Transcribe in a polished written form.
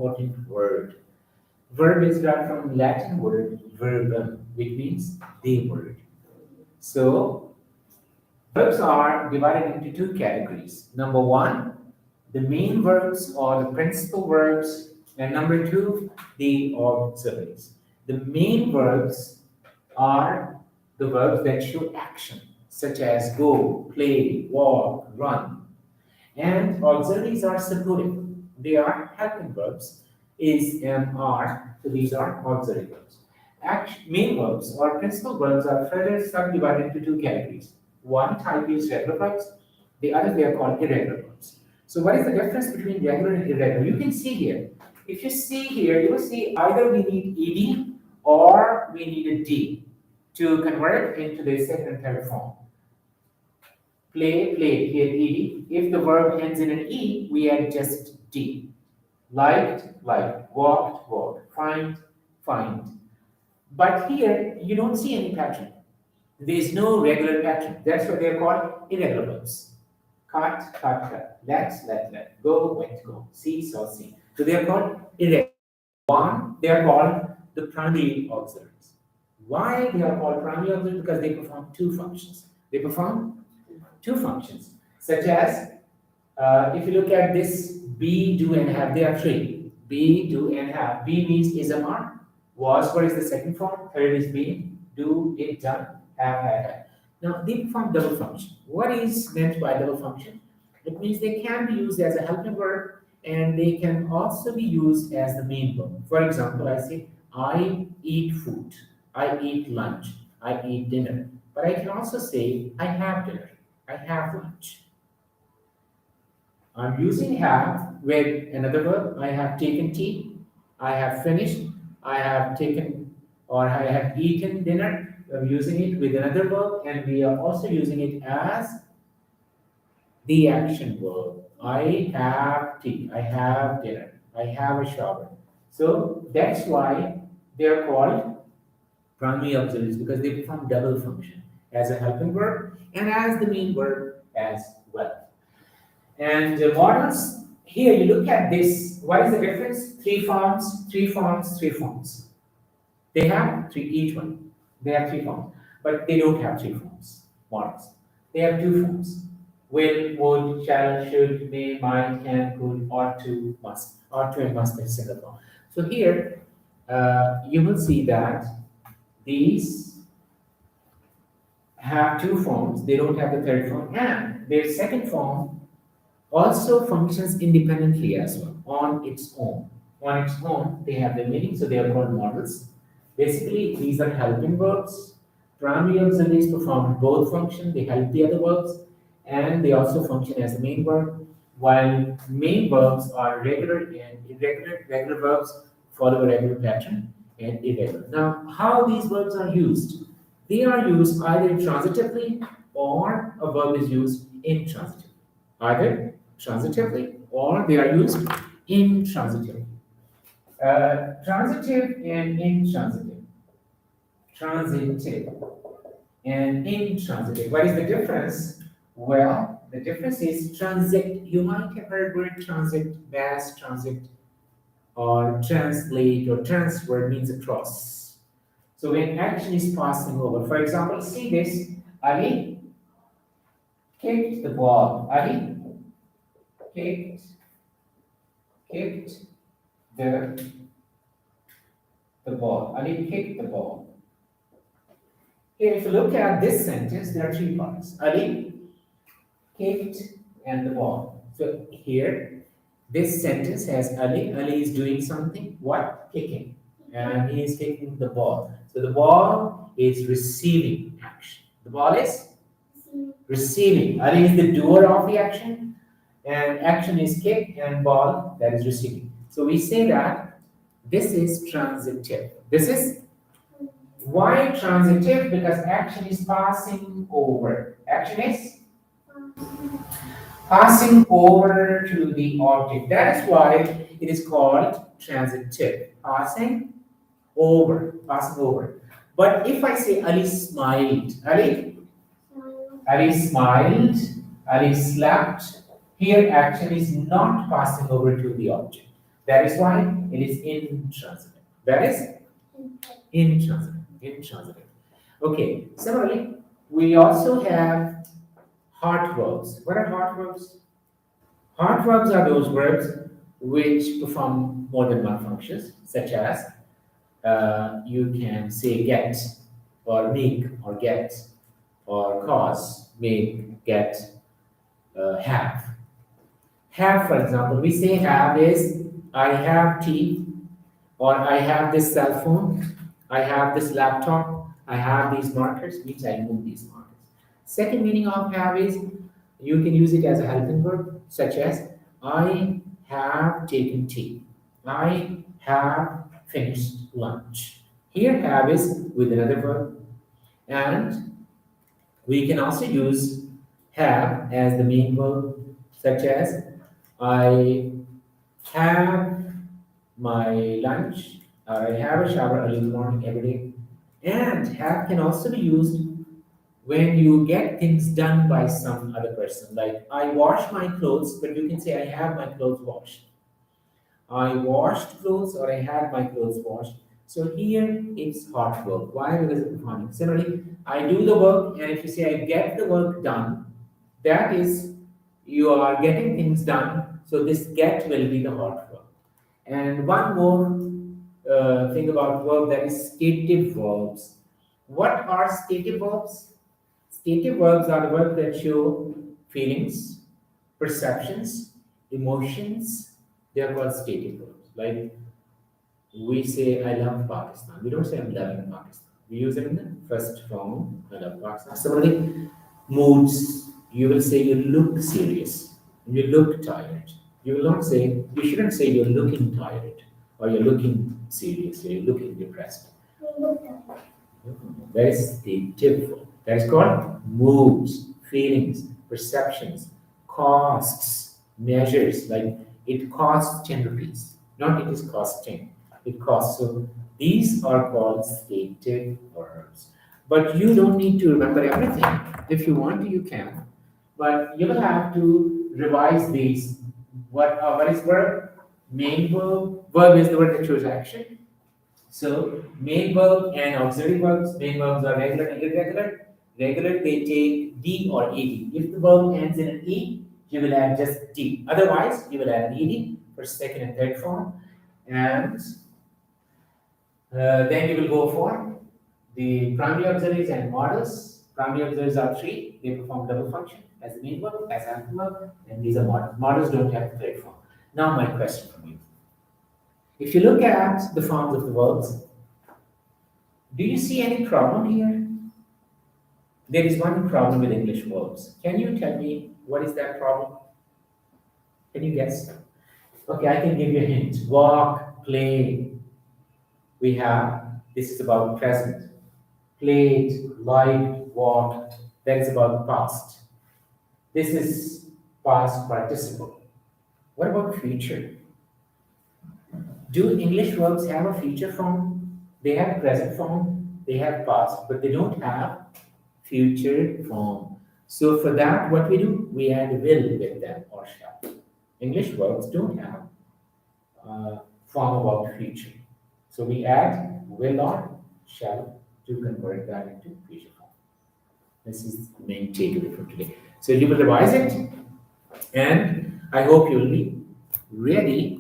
important word. Verb is derived from Latin word verbum, which means the word. So verbs are divided into two categories. Number one, the main verbs or the principal verbs, and number two, the auxiliaries. The main verbs are the verbs that show action, such as go, play, walk, run. And auxiliaries are supportive. They are helping verbs, is and are, so these are auxiliary verbs. Main verbs or principal verbs are further subdivided into two categories. One type is regular verbs, the other they are called irregular verbs. So what is the difference between regular and irregular? You can see here. If you see here, you will see either we need ed or we need a d to convert into the second and third form. Play, played, here ed. If the verb ends in an e, we add just d. Liked, liked, walked, walked, find, find. But here, you don't see any pattern. There is no regular pattern. That's why they're called irregular verbs. Cut, cut, cut. Let. Go, went, go. See, saw, see. So they are called irregular. One, they are called the primary auxiliaries. Why they are called primary auxiliaries? Because they perform two functions. They perform two functions, such as if you look at this be, do, and have, they are three. Be, do, and have. Be means is a mark. Was, what is the second form? Third is being, do, it, done, have, had. Now, they perform double function. What is meant by double function? It means they can be used as a helping verb and they can also be used as the main verb. For example, I say, I eat food, I eat lunch, I eat dinner. But I can also say, I have dinner, I have lunch. I'm using have with another verb. I have taken tea, I have finished, I have taken or I have eaten dinner. We're using it with another verb, and we are also using it as the action verb. I have tea, I have dinner, I have a shower. So that's why they are called primary auxiliaries because they perform double function as a helping verb and as the main verb as well. And the models, here you look at this, what is the difference? Three forms, three forms, three forms. They have three, each one. They have three forms, but they don't have three forms, models. They have two forms. Will, would, shall, should, may, might, can, could, ought to, must. Ought to and must in single form. So here, you will see that these have two forms. They don't have the third form, and their second form also functions independently as well on its own. On its own, they have their meaning, so they are called models. Basically, these are helping verbs. Primary auxiliaries perform both function, they help the other verbs, and they also function as the main verb, while main verbs are regular and irregular. Regular verbs follow a regular pattern and irregular. Now, how these verbs are used? They are used either transitively or a verb is used intransitively. Either transitively or they are used intransitively. Transitive and intransitive. Transitive and intransitive. What is the difference? Well, the difference is transit. You might have heard word transit, mass transit, or translate or transfer means across. So when action is passing over, for example, see this, Ali kicked the ball. Ali kicked the ball. Ali kicked the ball. Here, if you look at this sentence, there are three parts. Ali kicked and the ball. So here, this sentence has Ali. Ali is doing something. What? Kicking. And he is kicking the ball. So the ball is receiving action. The ball is receiving. Ali is the doer of the action. And action is kick and ball that is receiving. So we say that this is transitive. This is why transitive? Because action is passing over. Action is passing over to the object. That is why it is called transitive. Passing over. Passing over. But if I say Ali smiled, Ali smiled, Ali slapped, here action is not passing over to the object. That is why it is intransitive. That is intransitive. Intransitive. Okay. Similarly, we also have heart verbs. What are heart verbs? Heart verbs are those verbs which perform more than one functions, such as you can say get, or make, or get, or cause, make, get, have. Have, for example, we say have is I have tea, or I have this cell phone, I have this laptop, I have these markers, means I move these markers. Second meaning of have is you can use it as a helping verb, such as I have taken tea, I have finished lunch. Here, have is with another verb, and we can also use have as the main verb, such as I have my lunch, or I have a shower early in the morning every day. And have can also be used when you get things done by some other person. Like I wash my clothes, but you can say I have my clothes washed. I washed clothes, or I had my clothes washed. So here it's hard work. Why? Because it's performing. Similarly, I do the work, and if you say I get the work done, that is you are getting things done. So this get will be the hard work. And one more thing about verb, that is stative verbs. What are stative verbs? Stative verbs are the verbs that show feelings, perceptions, emotions. They are called stative verbs. Like we say, I love Pakistan. We don't say I'm loving Pakistan. We use it in the first form, I love Pakistan. Similarly, moods. You will say you look serious. You look tired. You will not say, you shouldn't say you're looking tired, or you're looking serious, or you're looking depressed. That is the tip. That is called moods, feelings, perceptions, costs, measures. Like it costs 10 rupees, not it is costing. It costs. So these are called stative verbs. But you don't need to remember everything. If you want to, you can. But you will have to revise these. What is verb? Main verb. Verb is the word that shows action. So main verb and auxiliary verbs. Main verbs are regular and irregular. Regular, they take D or ED. If the verb ends in an E, you will add just D. Otherwise, you will add an ED for second and third form. And then you will go for the primary auxiliaries and models. Primary auxiliaries are three. They perform double function as the main verb, as anthem verb, and these are models. Models don't have the third form. Now my question for you. If you look at the forms of the verbs, do you see any problem here? There is one problem with English verbs. Can you tell me what is that problem? Can you guess? Okay, I can give you a hint. Walk, play. We have, this is about present. Played, liked, walked. That is about past. This is past participle. What about future? Do English verbs have a future form? They have present form, they have past, but they don't have future form. So for that, what we do? We add will with them, or shall. English verbs don't have form about future. So we add will or shall to convert that into future form. This is the main takeaway from today. So you will revise it, and I hope you will be ready